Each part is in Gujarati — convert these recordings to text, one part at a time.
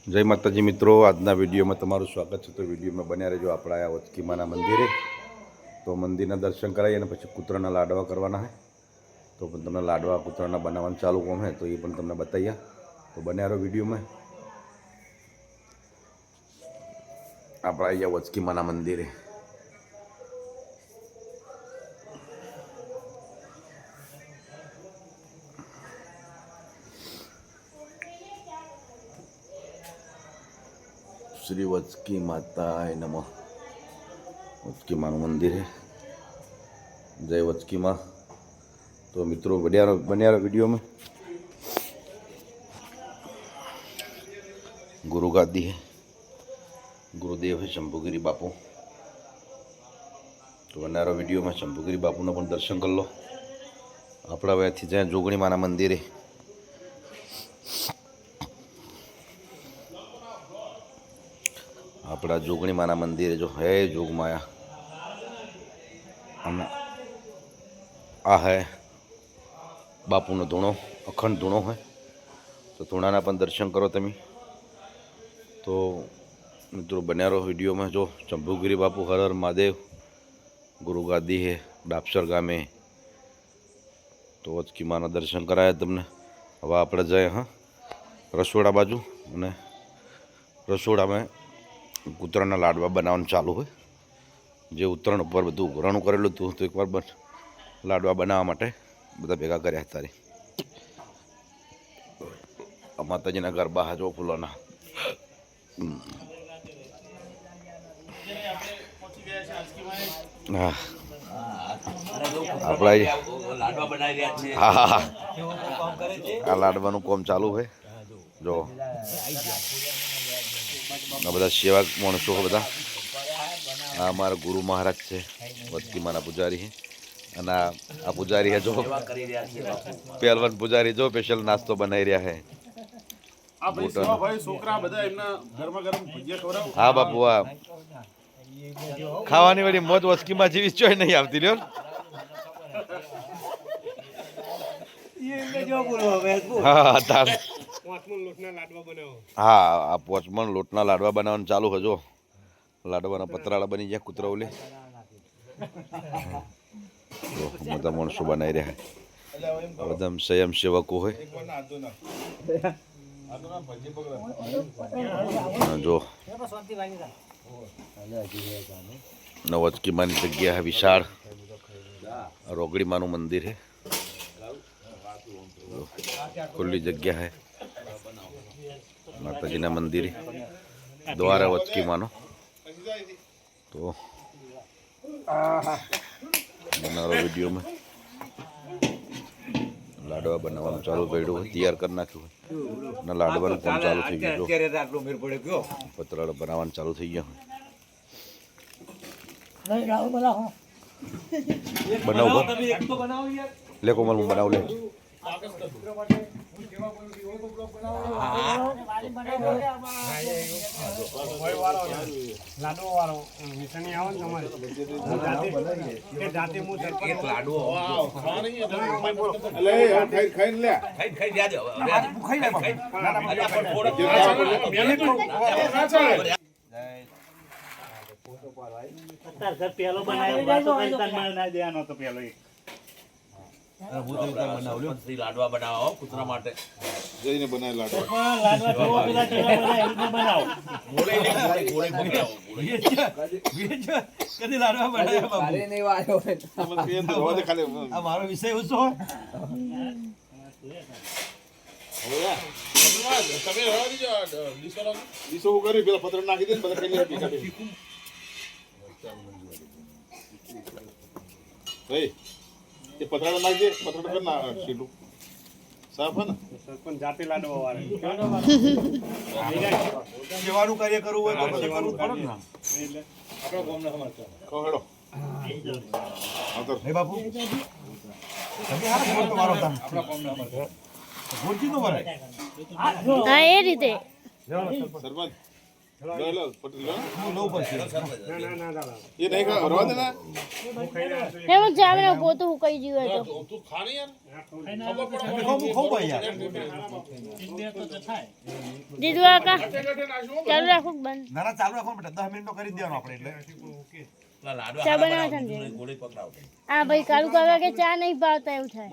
જય માતાજી મિત્રો, આજના વિડીયોમાં તમારું સ્વાગત છે। તો વિડીયોમાં બન્યા રહેજો। આપણે આયા વચકીમાના મંદિરે, તો મંદિરના દર્શન કરાવી અને પછી કૂતરાના લાડવા કરવાના છે। તો પણ તમને લાડવા કૂતરાના બનાવવાનું ચાલુ કોમ છે, તો એ પણ તમને બતાવ્યા। તો બન્યા રહો વિડીયોમાં। આપણે આયા વચકીમાના મંદિરે। श्री वचकी माताय नमः। वचकी मानु मंदिर है। जय वचकी माँ। तो मित्रों बनिया वीडियो में गुरु गादी है, गुरुदेव है शंभुगिरी बापू। तो बना रहो वीडियो में। शंभुगिरी बापू ने पण दर्शन कर लो। अपना वैथी जाए जोगणी माना मंदिरे। अपना जोगणी माना मंदिर जो है जोग माया, आ है बापू नो धूणो, अखंड धूणो है। तो धूणाना पण दर्शन करो तमी। तो मित्रों बन्या रहो वीडियो में। जो शंभुगिरी बापू हर हर महादेव गुरु गादी है डापसर गामे। तो वचकी माना दर्शन कराया तमने। हवे आपणे जाए हाँ रसोड़ा बाजू, अने रसोड़ा में कूतराना लाडवा बनावવાનું चालू है। जे उतरण पर बधु उघराणું करेલું હતું, तो एक बार लाडवा बनावा माटे बधा भेगा कर्या तारी। माताजीना गरबा हाजो फूलोना। हाँ आपड़ा हाँ हाँ हाँ आ लाडवानुं काम चालू है। जो आ बधा सेवा माणसो बधा। आ अमारा गुरु महाराज है, वचकी माना पुजारी है। अने आ पुजारी है जो पहलवान पुजारी जो स्पेशल नास्तो बनाई रहा है। हाँ बापू आ खावानी वाली मौज वचकी मां जेवी चोय नहीं आवती ल्यो। हाँ तार हाँ आ 5 मन लोटना लाडवा बनावવાનું चालू है। जो लाडवाना पतराळा बनी गया कुतरा ओले। तो બધા માણસો બનાવી રહ્યા છે। બધા स्वयं सेवको है। जो वचकी मानी जग्या है विशाल रोगड़ी मानु मंदिर है। खुली जग्या है माताजी ना मंदिर द्वारा वचकी मानो। तो बना वीडियो में लाडवा बनावવાનું चालू કર્યું હોય, તૈયાર કરી નાખ્યું હોય અને લાડવાનું કામ ચાલુ થઈ ગયું। પતરાળો બનાવવાનું ચાલુ થઈ ગયા હોય। બનાવો લે કોમલ હું બનાવ લે। પેલો બનાવ્યો તો પેલો लाडवा बनाओ कुतरा माटे जईने बनाए लाडवा लाडवा पेला बनाओ घोड़े बनाओ कदी लाडवा बनाया बाबू अरे नहीं वायो मतलब ये तो होदे खाली हमारो विषय उसो होया તમે રવા દીજો લીસો કરી પેલા પત્ર નાખી દે બધા ખાલી પીકા દે ભાઈ ये पतरा नाख दे। पतरा कर ना शीलू साफ है ना। सरपंच जाते लाडवा वाले सेवानु कार्य करू હોય તો પછી કરવું પડે ને। આપણો ગામનો સમાચાર કહો હેડો આવતો હે બાપુ તમે હાર ફોન તો મારો તા આપણો ગામનો સમાચાર ભોજી નો વરાય। હા એ રીતે સરપંચ લઉં પડશે એમ ચાવે ને પોતું હુકાઈ ગયું હોય તો ખાવું ભાઈ યાર દીદુ કાકા ચાલુ રાખો કે બંધ ના ના ચાલુ રાખો ને બેટા 10 મિનિટ તો કરી જ દેવાનું આપણે એટલે ચા બનાવવા છે ને હા ભાઈ કાલુ કાકા કે ચા નહીં ભાવતા એવું થાય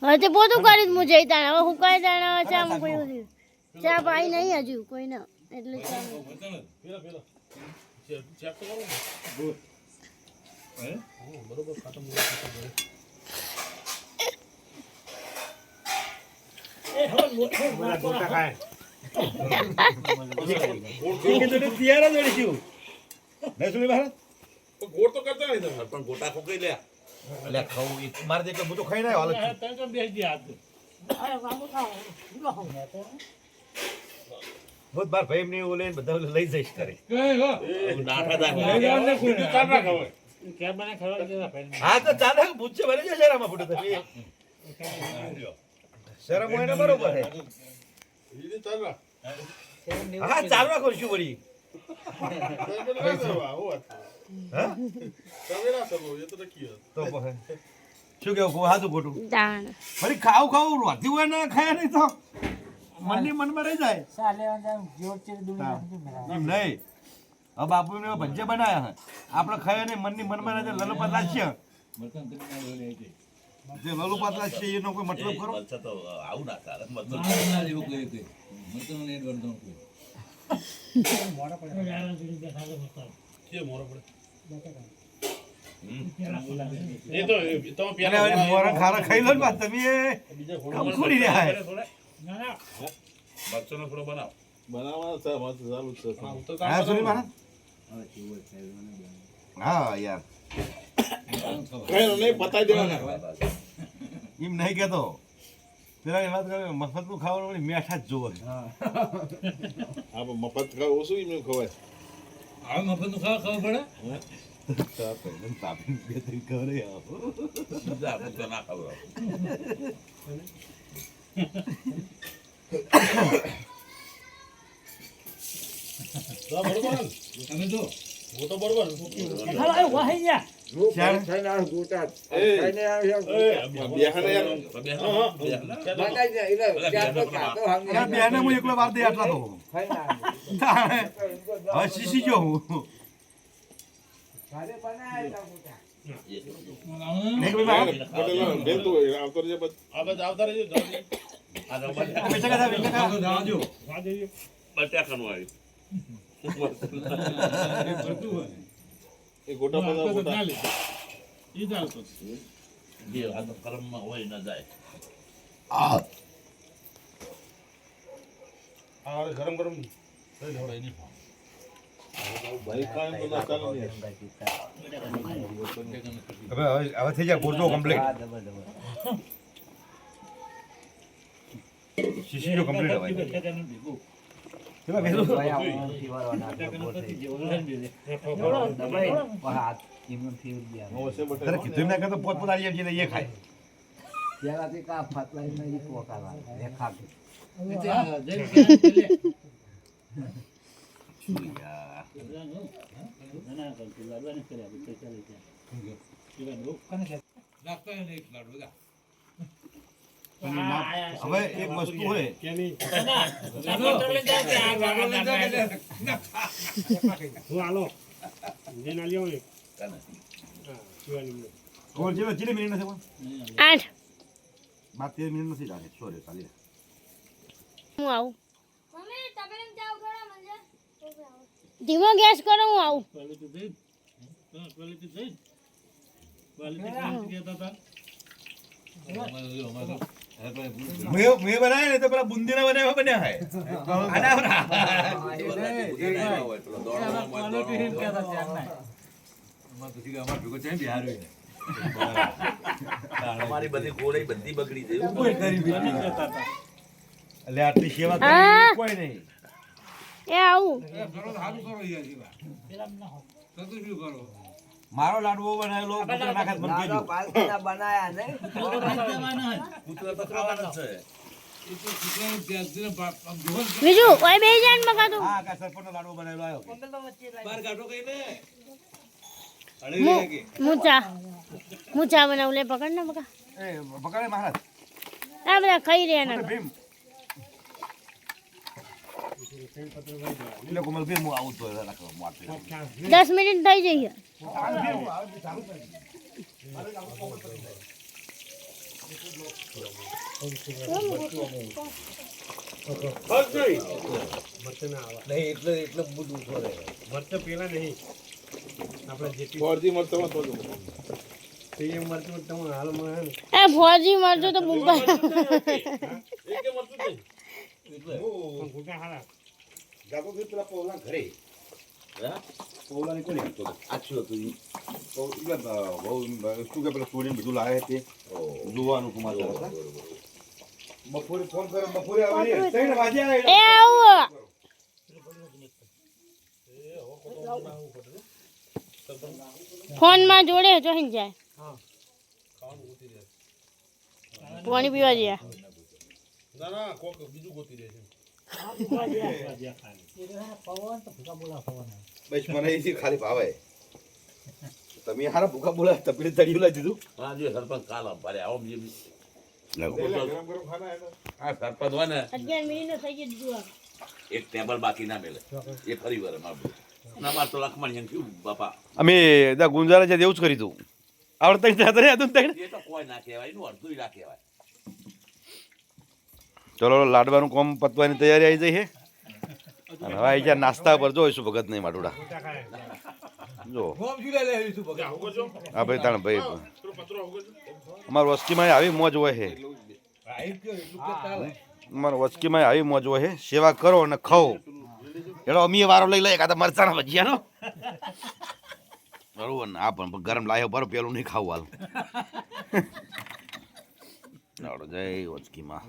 હવે તે પોતું કરી જ હું જઈ તાણે હવે હુકાય તાણે હવે ચા મૂકવું છે ચા પાઈ નહીં હજુ કોઈ ના એટલે ચા ગોળ તો કરતા નહીં તમે પણ ગોટા ખોકઈ લે અલ્યા ખાવું એક મારે દે એટલે હું તો ખાઈ ના હાલ બહુ બાર ભાઈ એમને ઓલે બધા લઈ જઈશ કરે હા તો ચાલે પૂછે ભરે છે શેરામાં ફૂટે તો શરમ હોય ને બરોબર છે હા ચાલુ રાખો શું વળી તો શું કેવું હાથું ખોટું દાણ ફરી ખાવું રોતી હોય ને ખાય નહીં તો મનની મનમાં રહી જાય એમ નહીં હવે બાપુ ને ભજ્જે બનાયા હે આપણે ખાય નહીં મનની મનમાં રહી જાય લલુપાત લાગશે જે લલુપાત લાગશે એનો કોઈ મતલબ કરો આવું ના તારે મોરા ખારા ખાઈ લો ને બા તમે કમ ખોડી રહ્યા હે મરચાનો થોડો બનાવ હા સુની મારા હા યાર પતાઈ દેવાના એમ નહીં કેતો પેલા એ વાત કરે મફત નું ખાવાનું મેઠા જ જોવે મફત ખાવ ઓછું એમ ખવાય આ મફત નું ખાવા પડે તાપીને બે ત્રણ ખવરે આવો ના ખબર તમે જો હું તો બરોબર બેને હું એકલો વાર દે આટલા તો હવે શીશી ગયો હું આવતા રહેજો બટાકાનું આવ્યું એ ગોટા પતા જે આ તો કર્મમાં હોય ન જાય ગરમ ગરમ ભાઈ કાંઈ તો ના ચાલે હવે થઈ જાય ગુરદો કમ્પ્લીટ શીશી જો કમ્પ્લીટ હવે કેવા બેસો તારે કીધું ના કરતો પોત પોત આવી જાય એ ખાય હવે એક વસ્તુ હોય કેટલી મિનિટ નથી 8 બાર 13 મિનિટ નથી લાગે સોરી ચાલી હું આવું ધીમો ગેસ કરો હું આવું મેં બનાયા ને તો પેલા બુંદીના બનાવ્યા બન્યા હે અમારી બધી ગોળી બધી બગડી ગઈ એટલે આટલી સેવા કોઈ નહીં એ આવું મારો લાડવો બનાવેલો કૂતરા નાખત મને કહેજો કૂતરા તો ખાવાના છે એ તો છોકરાઓ ત્યાંથી આમ જોવો ને બીજું ઓય બે જાન મગાતું હા કા સરપંચનો લાડવો બનાવેલો આવ્યો બહાર કાઢો કઈ ને હું ચા બનાવું લે પકડ ને બકા એ પકડે મહારાજ આ બધા ખાઈ રહ્યા તો ના ભીમ એટલે કોમલ ભીમ હું આવું તો રાખો મારતે 10 મિનિટ થઈ જઈએ એ ફોજી મારજો તો મુંબઈ જાતો કે પેલા પૌલા ઘરે પૌલાની કોની હતો આછો હતો ઈ શું કે પેલા સોડીને બધું લાવે તે જોવાનું કુમાર હતા બપોરે ફોન કરે બપોરે આવે 3 વાગે આવે એ આવો ફોન માં જોડે જોઈને જાય પાણી પીવા જઈએ બસ મને એથી ખાલી ભાવે તમે હારા ભૂખા બોલા તપીને તળિયું લાવી દીધું હા જો સરપંચ કાલ ભરે આવો જે હા સરપંચ હોય ને 11 મિનિટ થઈ ગઈ દીધું એક ટેબલ બાકી ના મેલે એ ફરી વાર મારું ના માર તો લખમણ એમ થયું બાપા અમે દા ગુંજારા છે એવું જ કર્યું હતું આવડતા જાતા રહ્યા હતું તઈ એ તો કોઈ ના કહેવાય એનું અડધું ના કહેવાય ચલો લાડવાનું કોમ પતવાની તૈયારી આવી જઈ છે અને હવે આવી જાય નાસ્તા પર જોઈશું ભગત નહીં માટુડા જો હા ભાઈ તાણ ભાઈ અમારા વસ્તીમાં આવી મોજ હોય છે અમારા વસ્તીમાં આવી મોજ હોય છે સેવા કરો અને ખાઓ એનો અમી વારો લઈ લે કાં તો મરચાના ભજીયાનો બરોબર ને આ પણ ગરમ લાયો બરો પેલું નહીં ખાવું હાલ જય વચકીમાં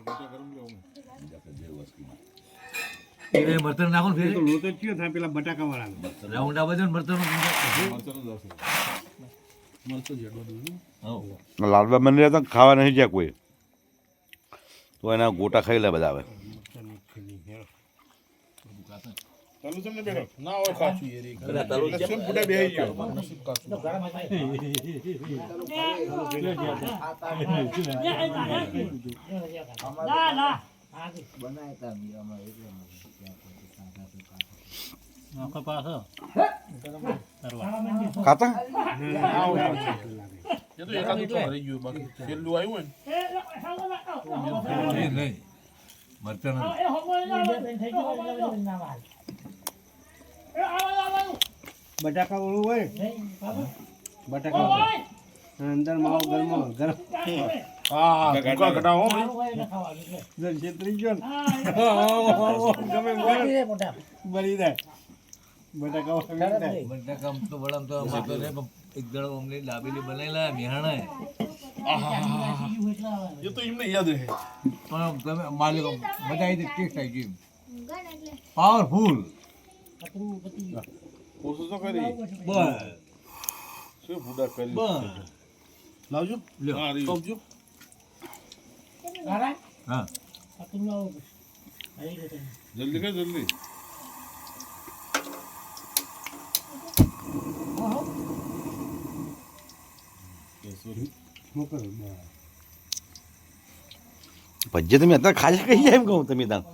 એ મરતર નાખો ને ફેર તો લોટ જ થયો થાય પેલા બટાકા વાળા રાઉન્ડ આવે છે ને મરતર લાડવા બની રહ્યા તો ખાવા નહીં જાય કોઈ તો એના ગોટા ખાઈ લે બધા આવે પેલા તલું કેમ ખાતા નહીં મરતર બટાકા વાળું હોય બટાકા અંદર માવો ગરમો ગરમ છેતરી ગયો ને બળી જાય બટાકા તો વડામ તો અમાર તો એક દડો અમને દાબેલી બનાવેલા મેહાણા પણ તમે માલિક મજા આવી ટેસ્ટ આવી ગઈ પાવરફુલ હા જલ્દી કર જલ્દી ભજીયા તમે અત્યારે ખાલી કઈ જાય એમ કહું તમે ત્યાં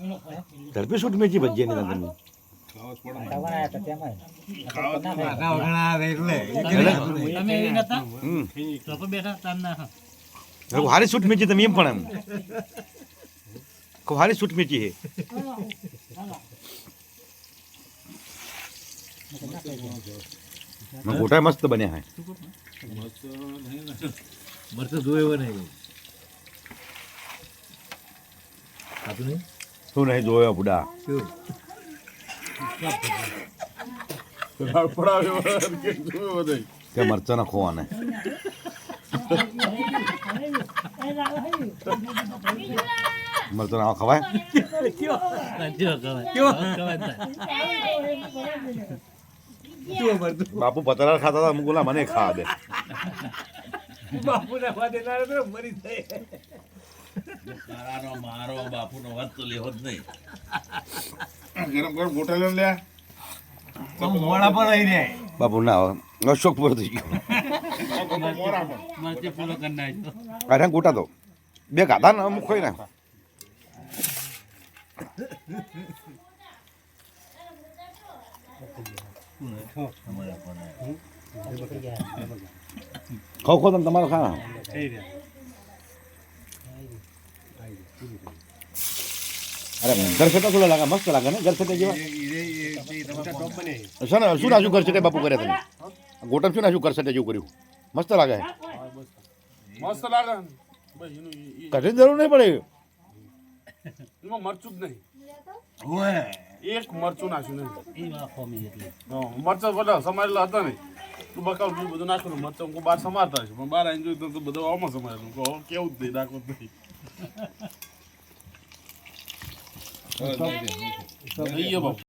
ઝડપે શૂટ મેચી ભજીયા ની તમે હારી શૂટ મેચી તમે એમ પણ એમ હારી શૂટ મેચી હે ગોટા મસ્ત બન્યા હે મરતો જોયો એવો નહીં ખાતું નહીં શું નહીં જોયો બુડા શું તે મરચા ના ખોવાને મરચા ના ખવાય બાપુ પતરા ખાતા હતા મુકુલા મને ખા દે બાપુ ના ખાતે મરી જાય તારાનો મારો બાપુનો વાત તો લેવો જ નહીં. ગરમ ગરમ ગોટા લઈને લે. મોડા પર રહી જાય બાપુ ના હવે શોખ પૂરો થઈ ગયો મરચી પૂરો કરી નાખ્યો. અરે ગોટા તો બે ગાધા ને અમુક ખોઈ નાખ ખાવ ખો તમે તમારો ખાના થઈ રહ્યા. અરે ઘર સેટા થોડા લાગે મસ્ત લાગે ને ઘર સેટા જેવા ટોપ બને. છે ને શું નાખ્યું ઘર સેટે બાપુ કર્યા તમે ગોટમ શું નાખ્યું ઘર સેટે જેવું કર્યું મસ્ત લાગે મસ્ત લાગે ને. બસ એનું કઢી જરૂર નહીં પડે એમાં મરચું જ નહીં. ઓય એક મરચું નાખ્યું નહીં. મરચા બધા સમારેલા હતા નહીં. તું બકાવ બધું નાખ્યું મરચા હું બહાર સમારતા છે પણ બહાર આવીને જોયું તો બધું આમાં સમારેલું કહો કેવું જ નહીં નાખવું જ નહીં. થઈ ગયો બાપુ.